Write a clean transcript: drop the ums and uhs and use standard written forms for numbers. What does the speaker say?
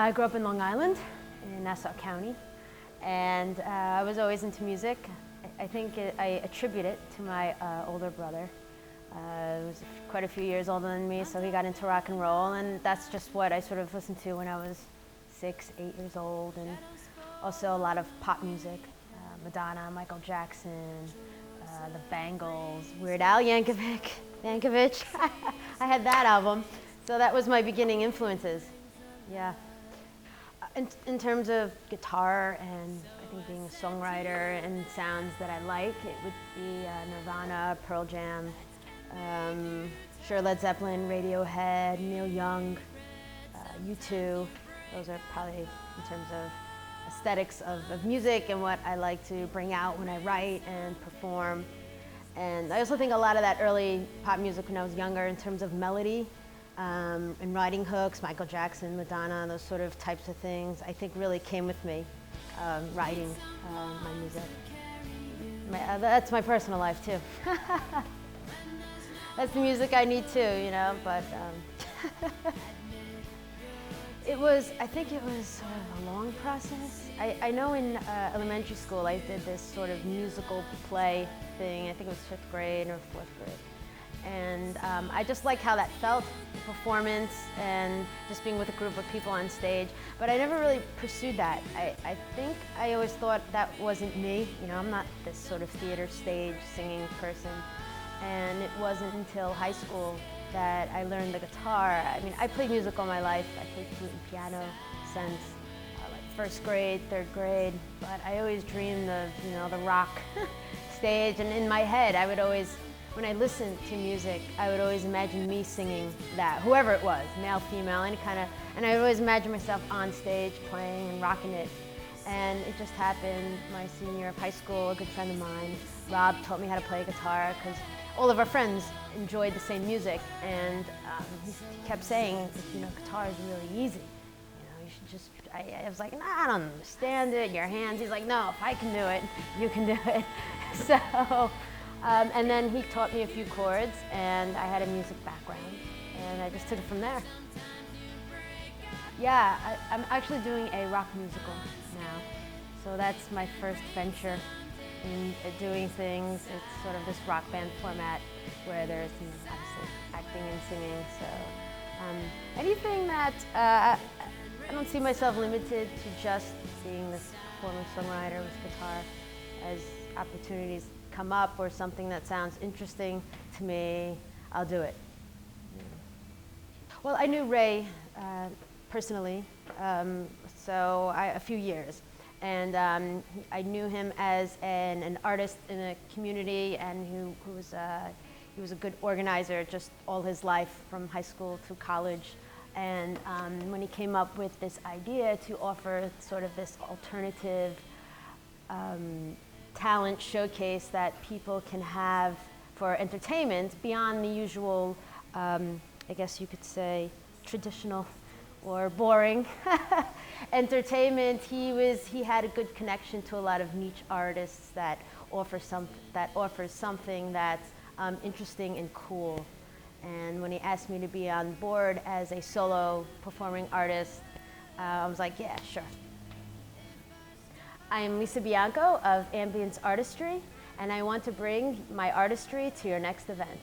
I grew up in Long Island, in Nassau County, and I was always into music. I think I attribute it to my older brother. He was quite a few years older than me, so he got into rock and roll, and that's just what I sort of listened to when I was 6, 8 years old, and also a lot of pop music, Madonna, Michael Jackson, the Bangles, Weird Al Yankovic. I had that album, so that was my beginning influences. Yeah. In terms of guitar and I think being a songwriter and sounds that I like, it would be Nirvana, Pearl Jam, sure, Led Zeppelin, Radiohead, Neil Young, U2. Those are probably in terms of aesthetics of music and what I like to bring out when I write and perform. And I also think a lot of that early pop music when I was younger in terms of melody and writing hooks, Michael Jackson, Madonna, those sort of types of things, I think really came with me writing my music. That's my personal life too. That's the music I need too, you know, but I think it was sort of a long process. I know in elementary school I did this sort of musical play thing. I think it was 5th grade or 4th grade. And I just like how that felt, the performance and just being with a group of people on stage. But I never really pursued that. I think I always thought that wasn't me. You know, I'm not this sort of theater stage singing person. And it wasn't until high school that I learned the guitar. I mean, I played music all my life. I played flute and piano since like 1st grade, 3rd grade. But I always dreamed of, you know, the rock stage. And in my head, I would always, when I listened to music, I would always imagine me singing that, whoever it was, male, female, any kind of, and I would always imagine myself on stage playing and rocking it. And it just happened my senior year of high school. A good friend of mine, Rob, taught me how to play guitar because all of our friends enjoyed the same music, and he kept saying, you know, guitar is really easy. You know, you should just, I was like, nah, I don't understand it, your hands. He's like, no, if I can do it, you can do it. So, and then he taught me a few chords, and I had a music background, and I just took it from there. Yeah, I'm actually doing a rock musical now, so that's my first venture in doing things. It's sort of this rock band format where there's, you know, obviously acting and singing. So anything that I don't see myself limited to just being this performing songwriter with guitar. As opportunities come up or something that sounds interesting to me, I'll do it. Well, I knew Ray personally, so a few years. And I knew him as an artist in the community, and he was a good organizer just all his life from high school to college. And when he came up with this idea to offer sort of this alternative talent showcase that people can have for entertainment beyond the usual, I guess you could say, traditional or boring entertainment, he had a good connection to a lot of niche artists that offers something that's interesting and cool. And when he asked me to be on board as a solo performing artist, I was like, yeah, sure. I am Lisa Bianco of Ambience Artistry, and I want to bring my artistry to your next event.